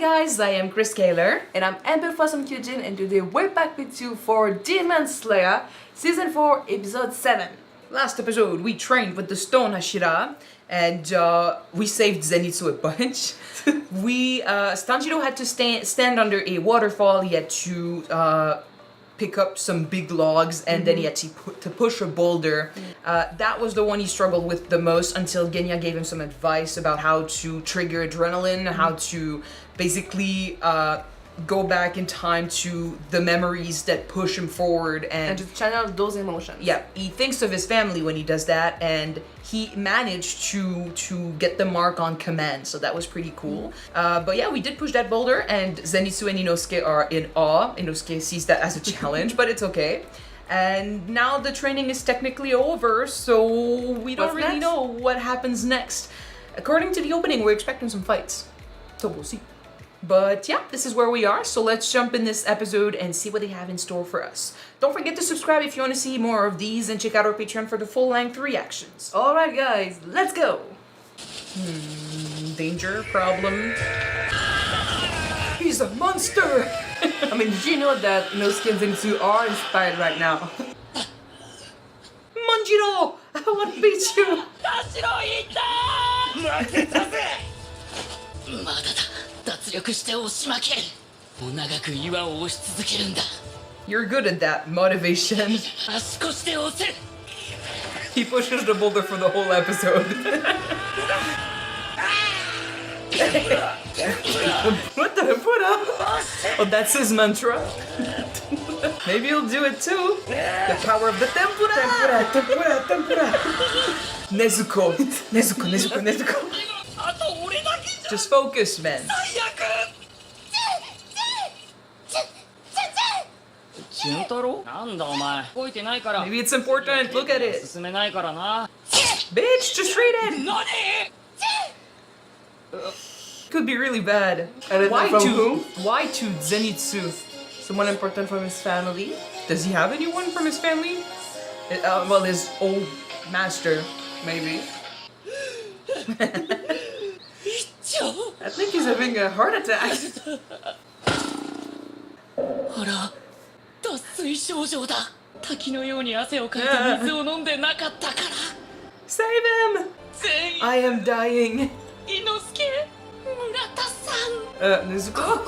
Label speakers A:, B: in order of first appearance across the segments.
A: guys, I am Chris Kaler.
B: And I'm Amber from Kyuujin, and today we're back with you for Demon Slayer Season 4, Episode 7.
A: Last episode, we trained with the Stone Hashira, and we saved Zenitsu a bunch. Tanjiro had to stand under a waterfall. He had to pick up some big logs, and then he had to push a boulder. That was the one he struggled with the most until Genya gave him some advice about how to trigger adrenaline, how to basically go back in time to the memories that push him forward
B: And to channel those emotions.
A: yeah, he thinks of his family when he does that, and he managed to get the mark on command, so that was pretty cool. But yeah, we did push that boulder, and Zenitsu and Inosuke are in awe. Inosuke sees that as a challenge, but it's okay. And now the training is technically over, so we don't really know what happens next. According to the opening, we're expecting some fights, so we'll see. But yeah, this is where we are, so let's jump in this episode and see what they have in store for us. Don't forget to subscribe if you want to see more of these, and check out our Patreon for the full-length reactions.
B: Alright guys, let's go!
A: Danger, problem. He's a monster!
B: I mean, did you know that Inosuke and Zenitsu are inspired right now?
A: Manjiro! I want to beat you! You're good at that, motivation. He pushes the boulder for the whole episode. What the fuck? Oh, that's his mantra. Maybe he'll do it too. The power of the tempura! Tempura, tempura, tempura! Nezuko. Nezuko, Nezuko, Nezuko. Just focus, man. Maybe it's important. Look at it. Bitch, just read it. Could be really bad. Why
B: from
A: to
B: whom?
A: Why to Zenitsu?
B: Someone important from his family.
A: Does he have anyone from his family? Well, his old master, maybe.
B: I think he's having a heart attack.
A: Save him! I am dying. Nezuko?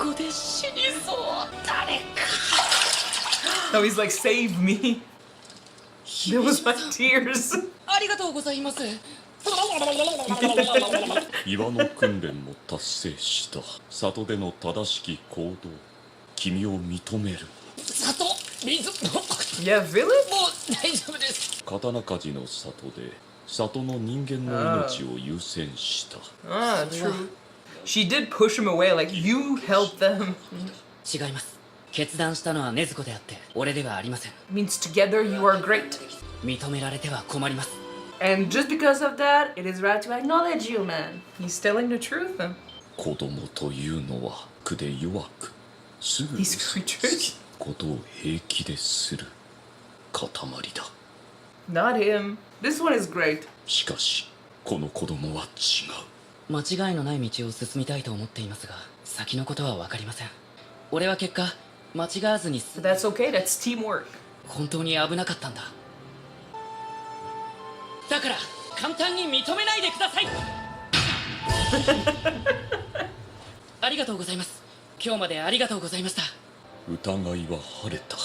A: No, he's like, save me. There was my tears.
C: 岩の訓練も達成した。里での正しき行動、君を認める。
A: Yeah, really?
C: 刀鍛冶の里で、里の人間の命を優先した。
A: Ah, true. She did push him away, like, you helped them.
D: 違います。決断したのは禰豆子であって、俺ではありません。
A: Means together you are great.
D: 認められては困ります。
B: And just because of that, it is right to acknowledge you, man.
A: He's telling the truth.
C: 子供というのは苦で弱く、すぐ
A: These creatures.
C: ことを平気でする塊だ。
A: Not him.
B: This one is great.
C: しかし、この子供は違う。
D: 間違いのない道を進みたいと思っていますが、先のことは分かりません。俺は結果、間違わずに
A: But that's okay, that's teamwork.
D: 本当に危なかったんだ。だから簡単に認めないでください。ありがとうございます。今日までありがとうございました。
C: 疑いは晴れた。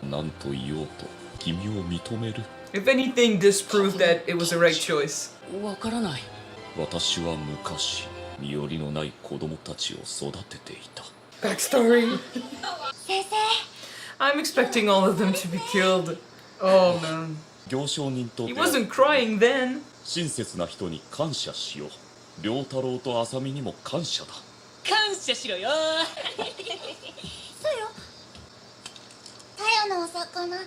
C: 何と言おうと君を認める。
A: If anything, this proved that it was the right choice.
D: わからない。
C: 私は昔、身寄りのない子供たちを育てていた。
A: Backstory. I'm expecting all of them to be killed. Oh man.
C: 行商人と
A: He wasn't crying then.
C: 親切な人に感謝しよう。良太郎と浅見にも感謝だ。
D: 感謝しろよ。
E: そうよ。太陽のお魚、ガリガリだ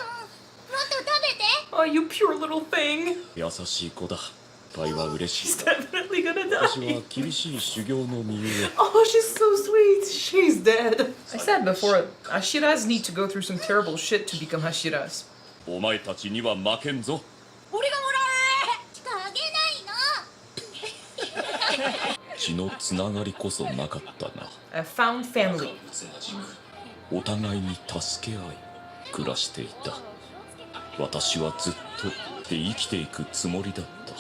E: もん。もっと食べて。
A: Oh, you pure little thing.
C: 優しい子だ。パイは嬉しい。
A: She's definitely gonna
C: 私
A: die.
C: は厳しい修行の身ゆえ。
A: Oh, she's so sweet. She's dead. I said before, Hashiras need to go through some terrible shit to become Hashiras.
C: お前たちには負けんぞ。
E: 俺がもらう。しかあげないの。
C: 血血のつながりこそなかったな。
A: A found family.
C: お互いに助け合い暮らしていた。私はずっとで生きていくつもりだった。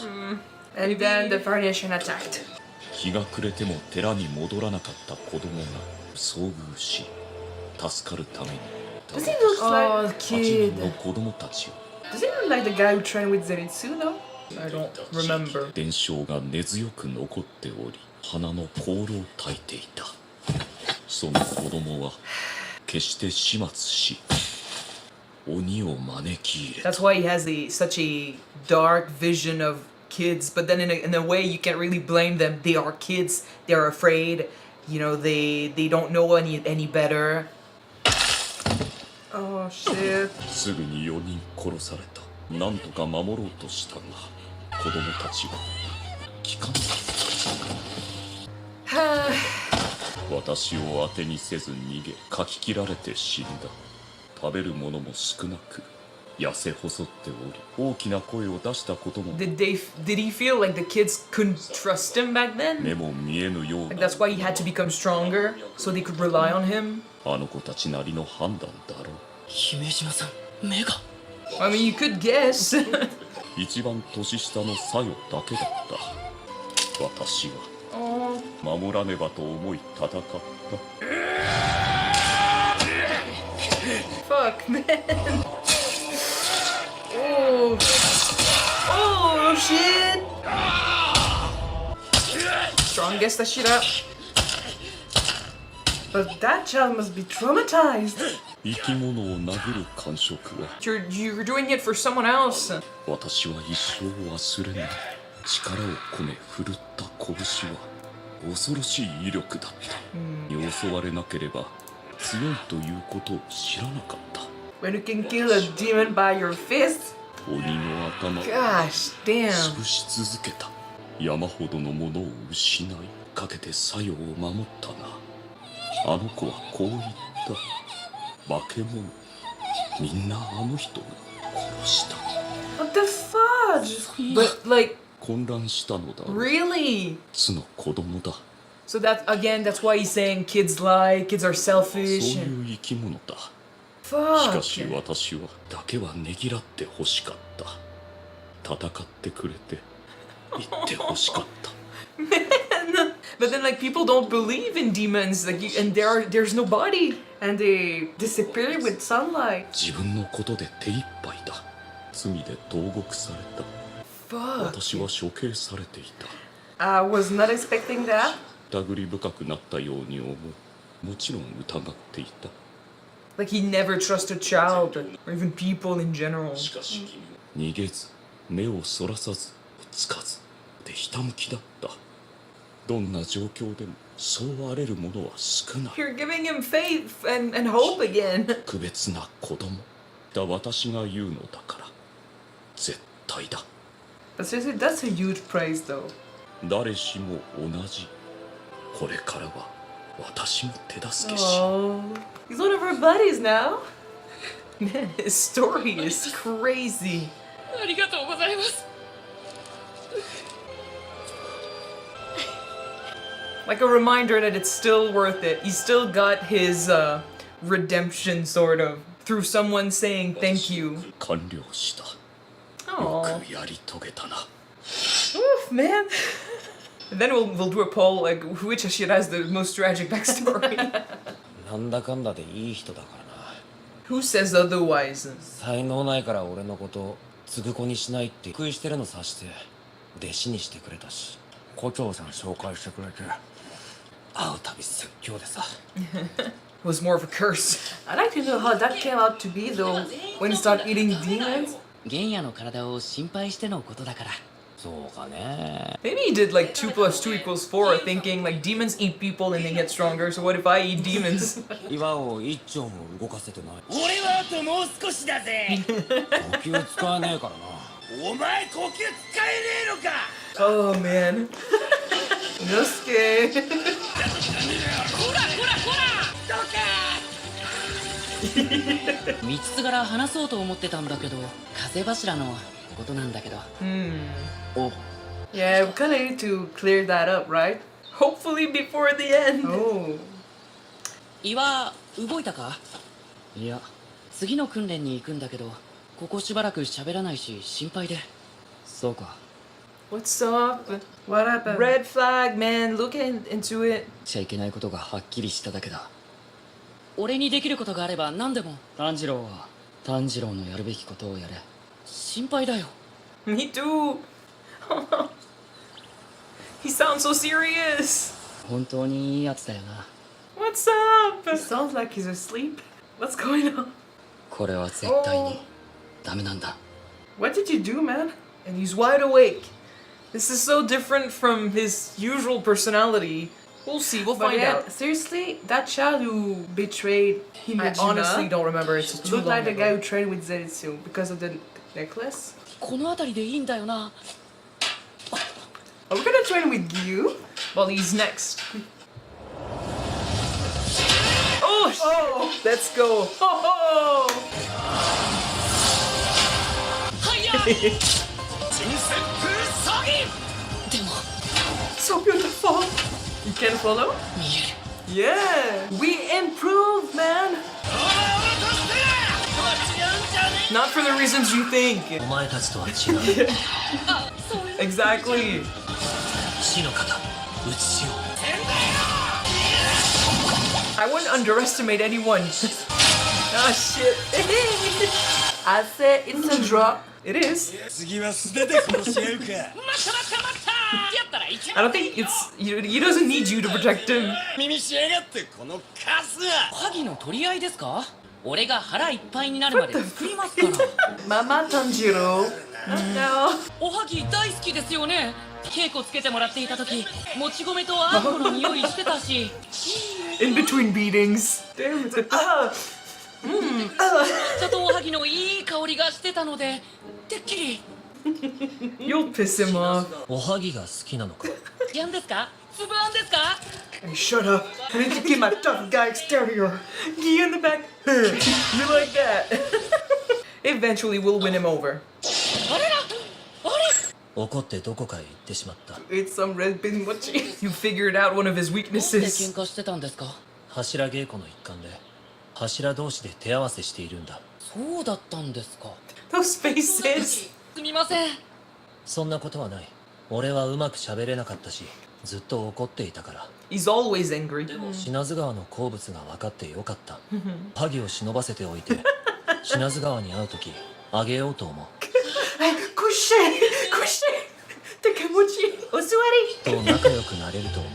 B: And then the Fire Nation attacked.
C: 日が暮れても寺に戻らなかった子供が遭遇し、助かるために
B: Does he look
A: Oh,
B: like...
C: 8
A: kid.
C: 人の子供たちを
B: Does he look like the guy who trained with Zenitsu though?
A: I don't remember.
C: 伝承が根強く残っており、花の香炉を焚いていた。その子供は決して始末し、鬼を招き入れた。
A: That's why he has such a dark vision of kids, but then in a way you can't really blame them. They are kids, they're afraid, you know, they don't know any better.
B: Oh shit.
C: すぐに4人殺された。なんとか守ろうとしたが、子供たちは聞かなかった。私を当てにせず逃げ、かき切られて死んだ。食べるものも少なく、痩せ細っており、大きな声を出したことも
A: Did he feel like the kids couldn't trust him back
C: 目
A: then?
C: も見えぬよう
A: Like
C: な。
A: that's why he had to become stronger so they could rely on him?
C: あの子たちなりの判断だろう。
D: 姫島さん目が
A: I mean, you could guess.
C: 一番年下のサヨだけだった。私は
A: Oh,
C: 守らねばと思い戦った。
A: fuck, man. Oh. Oh, shit. Strongest Hashira.
B: But that child must be traumatized.
C: 生き物を殴る感触は
A: You're doing it for someone else.
C: 私は一生忘れない。力を込め振るった拳は恐ろしい威力だった。に襲われなければ強いということを知らなかった。
B: When you can kill a demon by your fist.
C: 鬼の頭を
B: Gosh damn.
C: 潰し続けた。山ほどのものを失いかけて作用を守ったな。あの子はこう言った。化け物、みんなあの人を殺した。
B: What the fudge?
A: But, like,
C: 混乱したのだろう。
A: really?
C: つの子供だ。
A: So that's why he's saying kids lie, kids are
C: そう
A: selfish.
C: いう生き物だ。し
A: Fuck.
C: かし私はだけはねぎらってほしかった。戦ってくれて言ってほしかった。
A: But then, like, people don't believe in demons, like, and there's no body.
B: And they disappear with sunlight.
C: 自分のことで手一杯だ。罪で投獄された。
A: Fuck.
C: 私は処刑されていた。
B: I was not expecting that.
C: 疑り深くなったように思う。もちろん疑っていた。
A: Like, he never trusted child, or even people in general.
C: しかし逃げず目をそらさずつかずでひたむきだった。どんな状況でもそう荒れるものは少ない。
A: You're giving him faith and hope again.
C: 特別な子供だ。私が言うのだから絶対だ。
B: But seriously, that's a huge praise though.
C: 誰しも同じ。これからは私も手助けし。
B: Oh, he's one of our buddies now.
A: Man, his story is crazy.
D: ありがとうございます
A: Like a reminder that it's still worth it. He still got his redemption, sort of, through someone saying thank you.
C: 完了した。
A: Oh,
C: よくやり遂げたな。
A: oof, man. And then we'll do a poll like which Hashira has the most tragic backstory.
F: なんだかんだでいい人だからな。
A: Who says otherwise?
F: 才能ないから俺のこと継ぐ子にしないって食いしてるの察して弟子にしてくれたし、胡蝶さん紹介してくれて会うたび説教でさ。
A: It was more of a curse.
B: I'd like to know how that came out to be though. When you start eating demons.
D: 玄也の体を心配してのことだから。
F: そうかね。
A: Maybe he did like 2 + 2 = 4, thinking like demons eat people and they get stronger. So what if I eat demons?
F: 岩を一丁も動かせてない。
G: 俺はあともう少しだぜ。
F: 呼吸使えねえからな。
G: お前呼吸使えねえのか。
A: Oh man.
B: Nosuke.
D: 道すがら話そうと思ってたんだけど、風柱のことなんだけど。
B: Yeah, we kinda need to clear that up, right?
A: Hopefully before the end.
B: Oh.
D: 岩動いたか？いや次の訓練に行くんだけどここしばらく喋らないし心配で。そうか。
A: What's up?
B: What happened?
A: Red flag, man. Look into it.
D: ちゃいけないことがはっきりしただけだ。俺にできることがあれば何でも。炭治郎は炭治郎のやるべきことをやれ。心配だよ。
A: Me too. He sounds so serious.
D: 本当にいいやつだよな。
A: What's up?
B: It sounds like he's asleep. What's going on?
D: これは絶対にダメなんだ。
B: What did you do, man?
A: And he's wide awake. This is so different from his usual personality. We'll see. We'll
B: But
A: find
B: yeah,
A: out.
B: seriously, that child who betrayed
A: I
B: Himejima
A: honestly don't remember. It's too
B: looked
A: long
B: like the
A: ago.
B: guy who trained with Zenitsu because of the necklace.
D: この辺りでいいんだよな。
B: Are we gonna train with Giyu?
A: Well, he's next. Oh, oh, let's go.
B: Oh!
D: でも
B: So beautiful. You can follow?
D: 見える。
B: Yeah. We improved, man.
A: Not for the reasons you think.
F: お前たちとは違う
A: Exactly.
F: 死の型打ちしよ
A: I wouldn't underestimate anyone. Ah, shit.
B: I say it's a draw.
A: It is.
G: 次は素手で殺し合うか
A: I don't think it's. He doesn't need you to protect him.
G: 耳しやがってこのカスは
D: 萩の取り合いですか？俺が腹いっぱいになるまで作りますから。
B: Mama Tanjiro. No.
D: おはぎ大好きですよね。稽古つけてもらっていた時もち米とあんこの匂いしてたし。
A: In between beatings.
B: Damn it. Ah.
D: ちょっとおはぎのいい香りがしてたのでてっきり。
A: You'll piss him off.
F: うおはぎが好きなのか
D: やんですか？つぶあんですか？
B: Hey, shut up. I need to keep my tough guy exterior.
A: Giyu in the back. You like that? Eventually, we'll win him over.
D: あれらあれ。
F: 怒ってどこかへ行ってしまった
B: It's some red bean mochi.
A: You figured out one of his
D: なんで喧
A: weaknesses.
D: 嘩してたんですか？
F: 柱稽古の一環で柱同士で手合わせしているんだ
D: そうだったんですか。
A: Those faces.
D: すみません。
F: そんなことはない俺はうまく喋れなかったしずっと怒っていたから
A: He's always angry.
F: 品津川の好物が分かってよかった萩を忍ばせておいて品津川に会う時あげようと思う
B: Kushe! Kushe! Takemochi! Osuari!
F: と仲良くなれると思う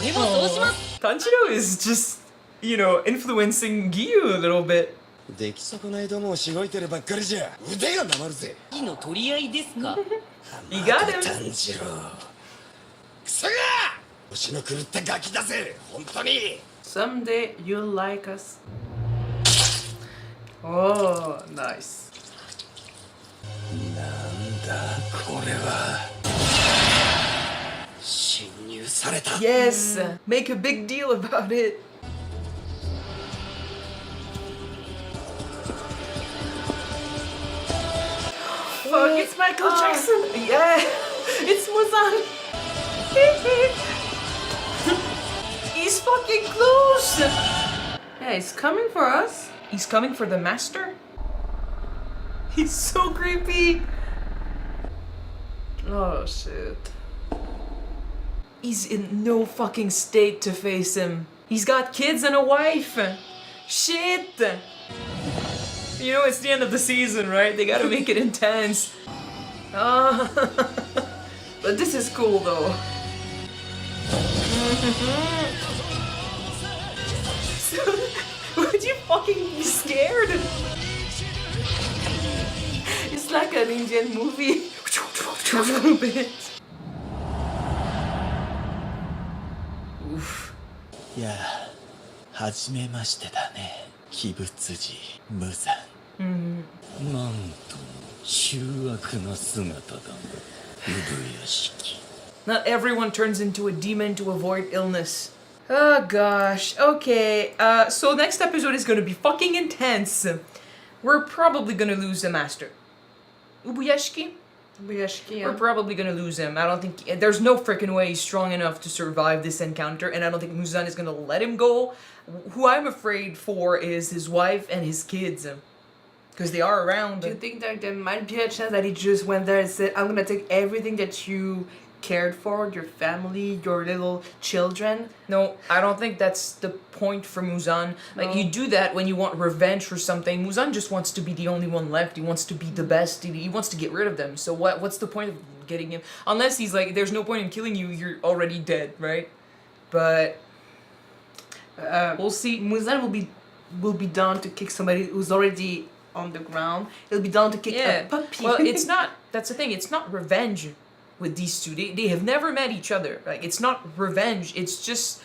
D: 俺もそうします。
A: Tanjiro is just, influencing Giyu a little bit.
G: 出来損ないどもをしごいてるばっかりじゃ腕がなまるぜ
D: 火の取り合いですか？
A: You got him.
G: 炭治郎クソが星の狂ったガキだぜ本当に
B: Someday you'll like us. Oh, nice.
G: なんだこれは侵入された
A: Yes. Make a big deal about it.
B: Fuck, it's Michael Jackson!
A: Yeah. It's Muzan. He's fucking close.
B: Yeah, he's coming for us.
A: He's coming for the master? He's so creepy.
B: Oh, shit.
A: He's in no fucking state to face him. He's got kids and a wife. Shit. It's the end of the season, right? They gotta make it intense.
B: But this is cool, though.
A: Would you fucking be scared?
B: It's like an Indian movie.
A: A little bit. Oof.
G: いやはじめましてだね鬼物児無惨
C: なんとも醜悪な姿だな産屋敷
A: Not everyone turns into a demon to avoid illness. Oh gosh. Okay. So next episode is gonna be fucking intense. We're probably gonna lose the master. Ubuyashiki?
B: Ubuyashiki,
A: we're probably gonna lose him. I don't think there's no freaking way he's strong enough to survive this encounter, and I don't think Muzan is gonna let him go. Who I'm afraid for is his wife and his kids, because they are around.
B: Do you think that there might be a chance that he just went there and said, I'm gonna take everything that you cared for, your family, your little children?
A: No, I don't think that's the point for Muzan. Like,
B: No.
A: you do that when you want revenge for something. Muzan just wants to be the only one left. He wants to be the best. He wants to get rid of them. So what's the point of getting him? Unless he's like, there's no point in killing you, you're already dead, right? But we'll see.
B: Muzan will be down to kick somebody who's already on the ground. He'll be down to kick a puppy.
A: Well, it's not, that's the thing, it's not revenge with these two. They have never met each other. Like, it's not revenge, it's just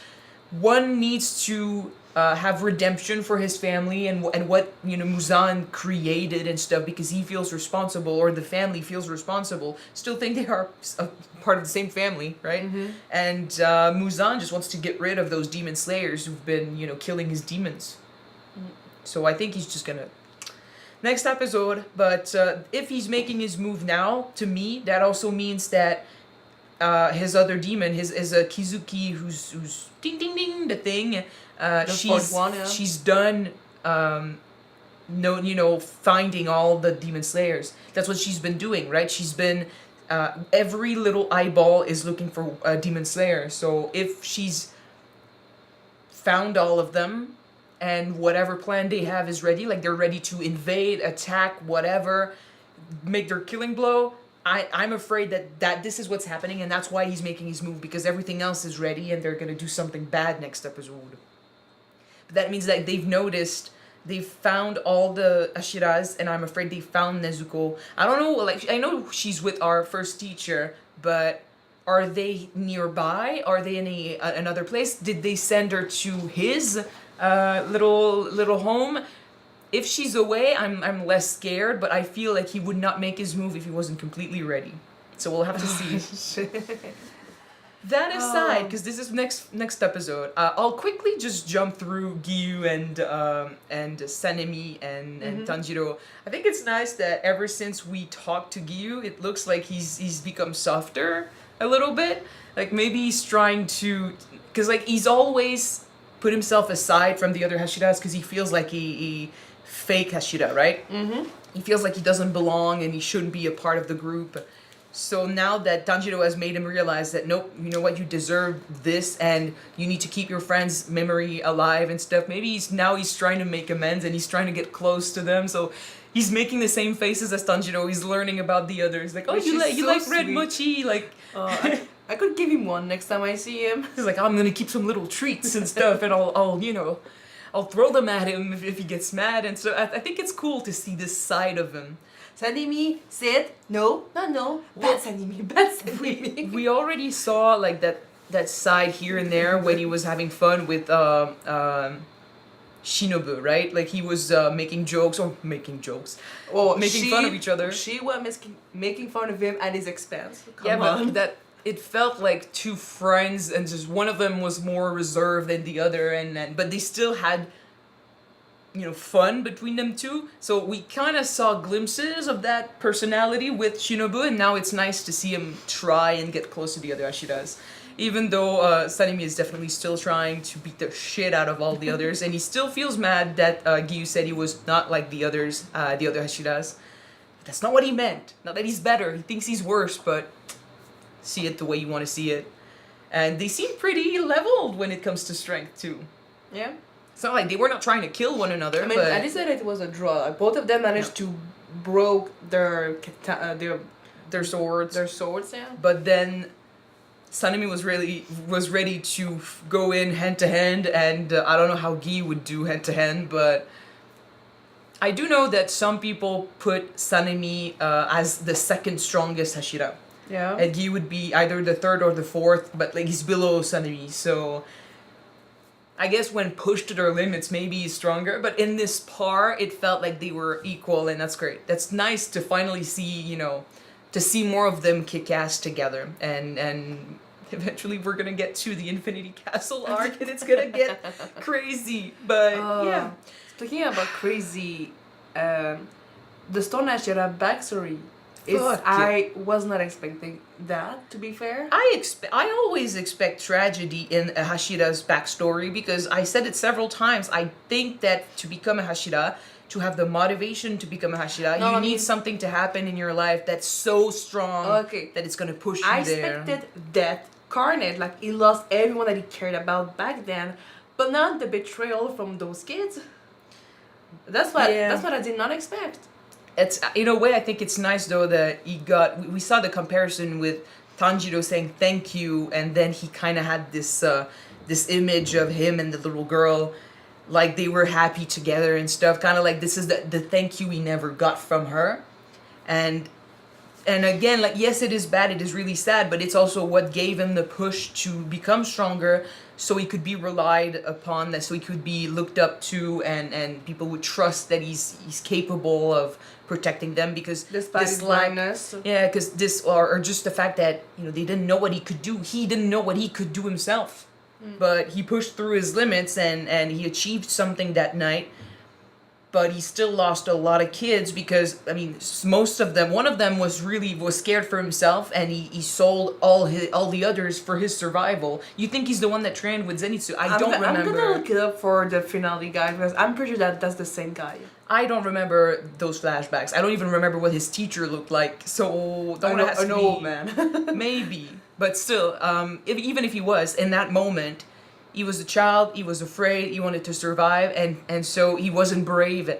A: one needs to have redemption for his family and what, you know, Muzan created and stuff, because he feels responsible, or the family feels responsible. Still think they are a part of the same family, right? And Muzan just wants to get rid of those demon slayers who've been, you know, killing his demons. So I think he's just gonna next episode, but if he's making his move now, to me, that also means that his other demon, is a Kizuki, who's ding ding ding the thing. She's done finding all the demon slayers. That's what she's been doing, right? She's been every little eyeball is looking for a demon slayer. So if she's found all of them, and whatever plan they have is ready, like they're ready to invade, attack, whatever, make their killing blow, I'm afraid that this is what's happening, and that's why he's making his move, because everything else is ready and they're gonna do something bad next episode. But that means that they've found all the Hashiras, and I'm afraid they found Nezuko. I don't know, like, I know she's with our first teacher, but are they nearby? Are they in another place? Did they send her to his little home? If she's away, I'm less scared, but I feel like he would not make his move if he wasn't completely ready. So we'll have to see. That aside, because this is next episode, I'll quickly just jump through Giyu and Sanemi and Tanjiro. I think it's nice that ever since we talked to Giyu, it looks like he's become softer a little bit. Like, maybe he's trying to, because like he's always put himself aside from the other Hashiras because he feels like he fake Hashira, right? He feels like he doesn't belong and he shouldn't be a part of the group. So now that Tanjiro has made him realize that, nope, you know what, you deserve this and you need to keep your friend's memory alive and stuff, maybe he's trying to make amends and he's trying to get close to them. So he's making the same faces as Tanjiro. He's learning about the others. Like, oh, you like red mochi? Like,
B: I could give him one next time I see him.
A: he's like, I'm gonna keep some little treats and stuff, and I'll throw them at him if he gets mad. And so I think it's cool to see this side of him.
B: Sanemi said, no, not no, bad Sanemi, bad Sanemi.
A: We already saw like that side here and there when he was having fun with Shinobu, right? Like he was making jokes, making fun of each other.
B: She was making fun of him at his expense.
A: Come on. But it felt like two friends, and just one of them was more reserved than the other, but they still had, fun between them two. So we kind of saw glimpses of that personality with Shinobu, and now it's nice to see him try and get close to the other Hashiras. Even though Sanemi is definitely still trying to beat the shit out of all the others, and he still feels mad that Giyu said he was not like the other Hashiras. But that's not what he meant. Not that he's better. He thinks he's worse, but see it the way you want to see it. And they seem pretty leveled when it comes to strength too.
B: Yeah.
A: It's not like they were not trying to kill one another.
B: I mean,
A: but
B: I decided it was a draw. Like, both of them managed to broke their swords. Their swords, yeah.
A: But then Sanemi was ready to go in hand to hand, and I don't know how Giyu would do hand to hand, but I do know that some people put Sanemi as the second strongest Hashira.
B: Yeah.
A: And Giyu would be either the third or the fourth, but like he's below Sanemi, so I guess when pushed to their limits, maybe he's stronger. But in this par, it felt like they were equal, and that's great. That's nice to finally see, to see more of them kick ass together, and eventually we're gonna get to the Infinity Castle arc, and it's gonna get crazy. But yeah.
B: Speaking about crazy, the Stone Hashira backstory
A: Fuck
B: I was not expecting that, to be fair.
A: I always expect tragedy in a Hashira's backstory because I said it several times. I think that to become a Hashira, to have the motivation to become a Hashira,
B: No,
A: you
B: I
A: need
B: mean-
A: something to happen in your life that's so strong
B: Okay.
A: that it's gonna push you
B: I
A: there.
B: expected death, carnage, like he lost everyone that he cared about back then, but not the betrayal from those kids. That's what
A: Yeah.
B: I did not expect.
A: It's in a way I think it's nice though that he got we saw the comparison with Tanjiro saying thank you, and then he kind of had this image of him and the little girl like they were happy together and stuff, kind of like this is the thank you he never got from her. And again, like, yes, it is bad, it is really sad, but it's also what gave him the push to become stronger, so he could be relied upon, that so he could be looked up to, and people would trust that he's capable of protecting them, because
B: Despite his blindness.
A: yeah, because this, or just the fact that, you know, they didn't know what he could do. He didn't know what he could do himself. But he pushed through his limits, and he achieved something that night. But he still lost a lot of kids because, I mean, most of them, one of them was scared for himself, and he sold all the others for his survival. You think he's the one that trained with Zenitsu? I don't remember.
B: I'm gonna look it up for the finale guy because I'm pretty sure that that's the same guy.
A: I don't remember those flashbacks. I don't even remember what his teacher looked like. So don't ask
B: An
A: me.
B: old man.
A: Maybe, but still, even if he was in that moment, he was a child. He was afraid. He wanted to survive, and so he wasn't brave.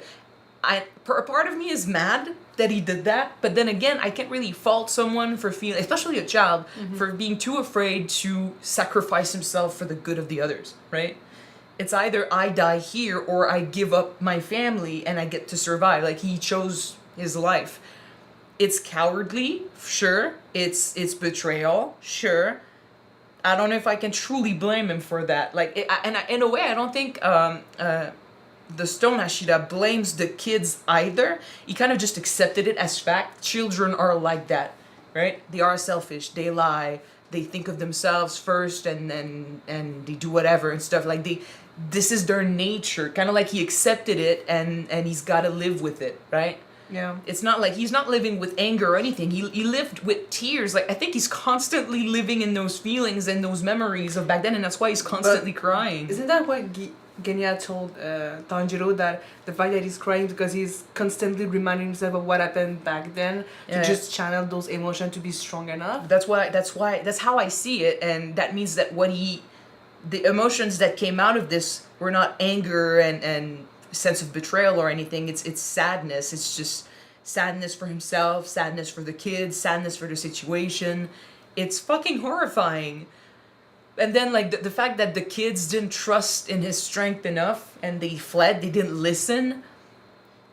A: A part of me is mad that he did that, but then again, I can't really fault someone for feeling, especially a child, for being too afraid to sacrifice himself for the good of the others. Right? It's either I die here or I give up my family and I get to survive. Like, he chose his life. It's cowardly, sure. It's betrayal, sure. I don't know if I can truly blame him for that. Like, in a way, I don't think the Stone Hashira blames the kids either. He kind of just accepted it as fact. Children are like that, right? They are selfish. They lie. They think of themselves first, and they do whatever and stuff. Like, this is their nature. Kind of like he accepted it, and he's got to live with it, right?
B: Yeah.
A: It's not like he's not living with anger or anything. He lived with tears. Like, I think he's constantly living in those feelings and those memories of back then, and that's why he's constantly crying.
B: Isn't that what Genya told Tanjiro, that the fact that he's crying because he's constantly reminding himself of what happened back then to
A: Yeah.
B: just channel those emotions to be strong enough?
A: That's how I see it, and that means that the emotions that came out of this were not anger and sense of betrayal or anything. It's sadness. It's just sadness for himself, sadness for the kids, sadness for the situation. It's fucking horrifying. And then, like, the fact that the kids didn't trust in his strength enough and they fled, they didn't listen.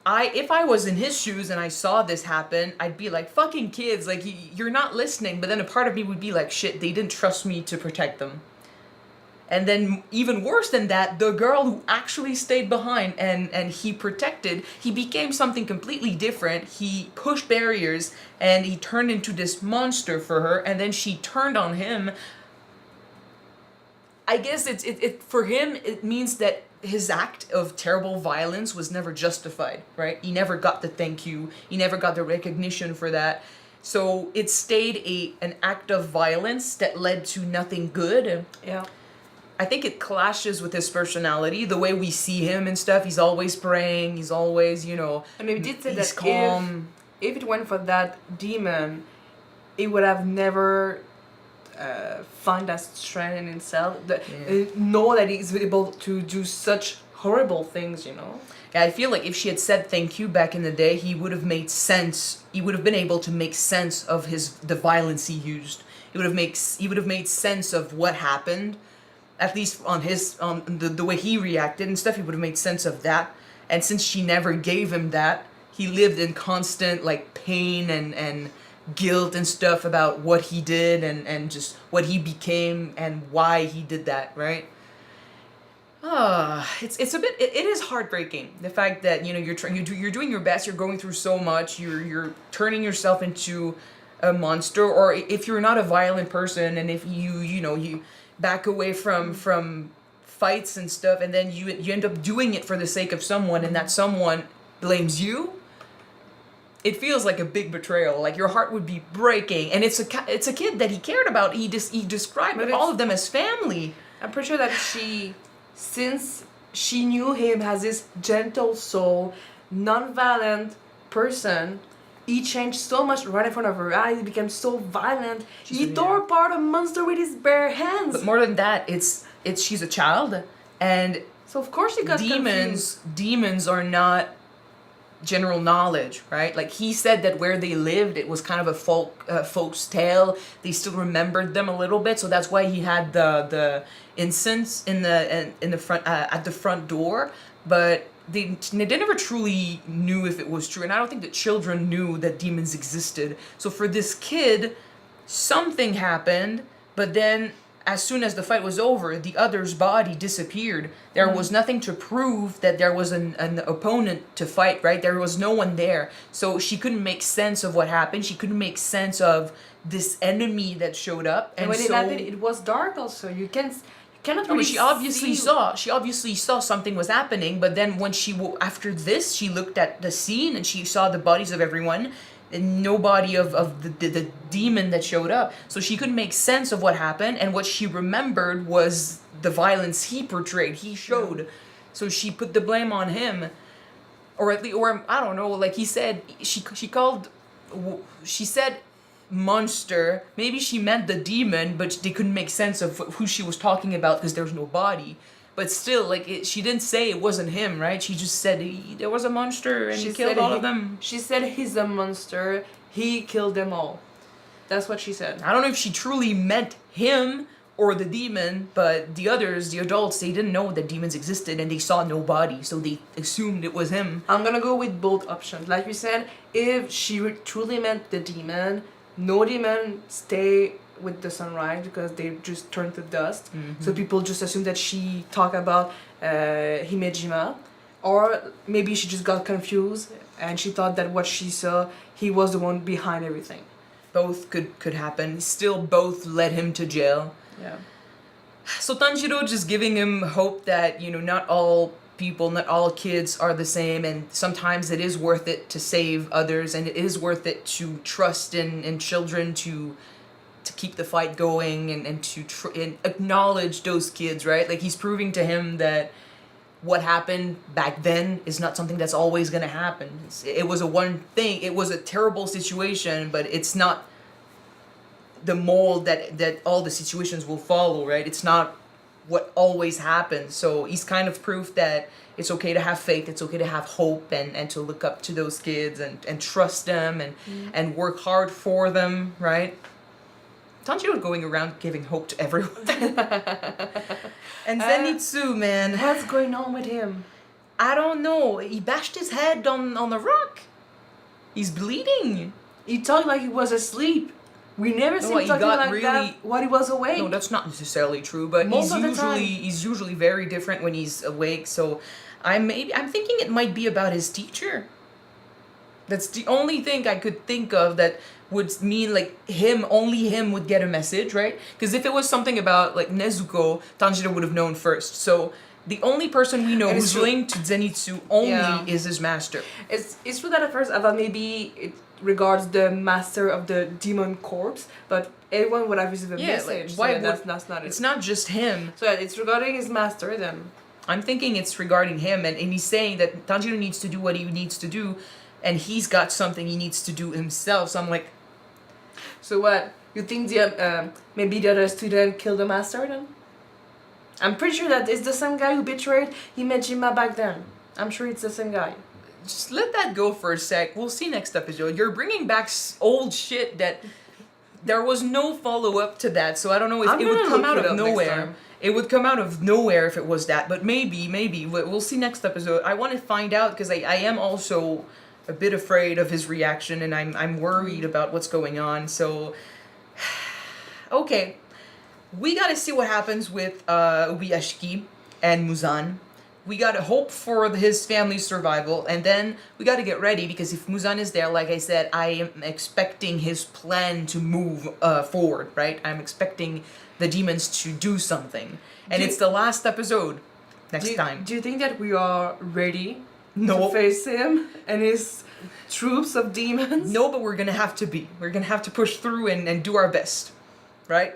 A: If I was in his shoes and I saw this happen, I'd be like, fucking kids, like, you're not listening. But then a part of me would be like, shit, they didn't trust me to protect them. And then, even worse than that, the girl who actually stayed behind and he protected, he became something completely different. He pushed barriers and he turned into this monster for her, and then she turned on him. I guess it for him, it means that his act of terrible violence was never justified, right? He never got the thank you. He never got the recognition for that. So it stayed an act of violence that led to nothing good.
B: Yeah.
A: I think it clashes with his personality, the way we see him and stuff. He's always praying. He's always, you know,
B: And he did say
A: he's
B: that
A: calm.
B: if it went for that demon, he would have never find that strength in himself. Know that he's able to do such horrible things, you know?
A: Yeah, I feel like if she had said thank you back in the day, he would have made sense. He would have been able to make sense of the violence he used. He would have made sense of what happened. At least on the way he reacted and stuff, he would have made sense of that. And since she never gave him that, he lived in constant, like, pain and guilt and stuff about what he did and just what he became and why he did that, right? It's a bit, it is heartbreaking, the fact that, you know, you're doing your best, you're going through so much, you're turning yourself into a monster, or if you're not a violent person, and if you back away from fights and stuff, and then you end up doing it for the sake of someone, and that someone blames you. it feels like a big betrayal. Like your heart would be breaking, and it's a kid that he cared about. He described
B: But
A: all
B: it's-
A: of them as family.
B: I'm pretty sure that since she knew him as this gentle soul, non-violent person, he changed so much right in front of her eyes. He became so violent. He tore apart a monster with his bare hands.
A: But more than that, it's she's a child, and
B: So of course he got confused.
A: demons are not general knowledge, right? Like he said that where they lived, it was kind of a folk's tale. They still remembered them a little bit, so that's why he had the incense in the front at the front door. But they never truly knew if it was true, and I don't think that children knew that demons existed. So for this kid, something happened, but then as soon as the fight was over, the other's body disappeared. There was nothing to prove that there was an opponent to fight, right? There was no one there. So she couldn't make sense of what happened. She couldn't make sense of this enemy that showed up.
B: And when it happened, it was dark also. You cannot
A: No,
B: really
A: but she
B: see.
A: obviously saw something was happening, but then when after this she looked at the scene and she saw the bodies of everyone and no body of the demon that showed up, so she couldn't make sense of what happened, and what she remembered was the violence he portrayed, he showed. So she put the blame on him, or at least, or I don't know, like he said, she said monster. Maybe she meant the demon, but they couldn't make sense of who she was talking about because there's no body. But still, like she didn't say it wasn't him, right? She just said there was a monster and he killed all of them.
B: She said he's a monster. He killed them all. That's what she said.
A: I don't know if she truly meant him or the demon, but the others, the adults, they didn't know that demons existed and they saw no body, so they assumed it was him.
B: I'm gonna go with both options. Like we said, if she truly meant the demon, no demon stay with the sunrise because they just turn to dust. So people just assume that she talked about Himejima, or maybe she just got confused and she thought that what she saw, he was the one behind everything.
A: Both could happen. Still, both led him to jail.
B: Yeah.
A: So Tanjiro just giving him hope that, not all people, not all kids are the same, and sometimes it is worth it to save others, and it is worth it to trust in children to keep the fight going and to and acknowledge those kids, right? Like he's proving to him that what happened back then is not something that's always gonna happen. It was it was a terrible situation, but it's not the mold that all the situations will follow, right? It's not what always happens. So he's kind of proof that it's okay to have faith, it's okay to have hope, and to look up to those kids and trust them and work hard for them, right? Tanjiro going around giving hope to everyone. And Zenitsu, man.
B: What's going on with him?
A: I don't know. He bashed his head on the rock. He's bleeding.
B: He talked like he was asleep. We never
A: No,
B: seen him
A: he
B: talking
A: got
B: like
A: really-
B: that while he was awake.
A: No, that's not necessarily true, but
B: Most of the time.
A: he's usually very different when he's awake. So I'm thinking it might be about his teacher. That's the only thing I could think of that would mean like only him would get a message, right? Because if it was something about like Nezuko, Tanjiro would have known first. So the only person we know
B: And
A: who's
B: it's
A: linked to Zenitsu only
B: Yeah.
A: is his master.
B: It's true that at first I thought maybe it regards the master of the demon corpse, but everyone would have received a message. So
A: why
B: that's not it.
A: It's not just him.
B: So yeah, it's regarding his master then.
A: I'm thinking it's regarding him, and he's saying that Tanjiro needs to do what he needs to do, and he's got something he needs to do himself. So I'm like,
B: So what? You think maybe the other student killed the master then? I'm pretty sure that it's the same guy who betrayed Himejima back then. I'm sure it's the same guy.
A: just let that go for a sec. We'll see next episode. You're bringing back old shit that there was no follow-up to that, so I don't know if
B: I'm
A: it would
B: gonna
A: come
B: look
A: out
B: it
A: of
B: up next
A: nowhere.
B: time.
A: It would come out of nowhere if it was that, but maybe. We'll see next episode. I want to find out, because I am also a bit afraid of his reaction, and I'm worried about what's going on, so... Okay. We gotta see what happens with UBUYASHIKI and Muzan. We gotta hope for his family's survival, and then we gotta get ready, because if Muzan is there, like I said, I am expecting his plan to move forward, right? I'm expecting the demons to do something. And it's the last episode next time.
B: Do you think that we are ready
A: No.
B: to face him and his troops of demons.
A: No, but we're gonna have to be. We're gonna have to push through and do our best, right?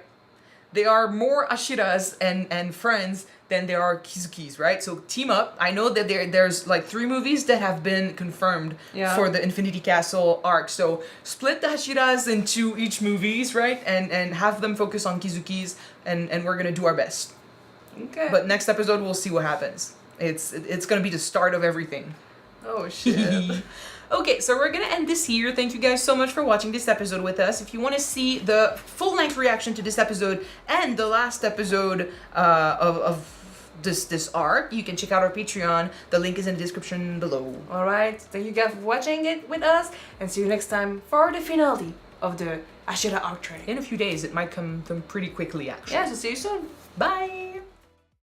A: They are more Ashiras and friends than there are Kizuki's, right? So team up. I know that there's like 3 movies that have been confirmed for the Infinity Castle arc. So split the Hashiras into each movies, right? And have them focus on Kizuki's, and we're gonna do our best.
B: Okay.
A: But next episode we'll see what happens. It's gonna be the start of everything.
B: Oh shit.
A: Okay, so we're gonna end this here. Thank you guys so much for watching this episode with us. If you want to see the full-length reaction to this episode and the last episode of this arc, you can check out our Patreon. The link is in the description below.
B: Alright, thank you guys for watching it with us, and see you next time for the finale of the Hashira arc train.
A: In a few days, it might come pretty quickly, actually.
B: Yeah, so see you soon.
A: Bye!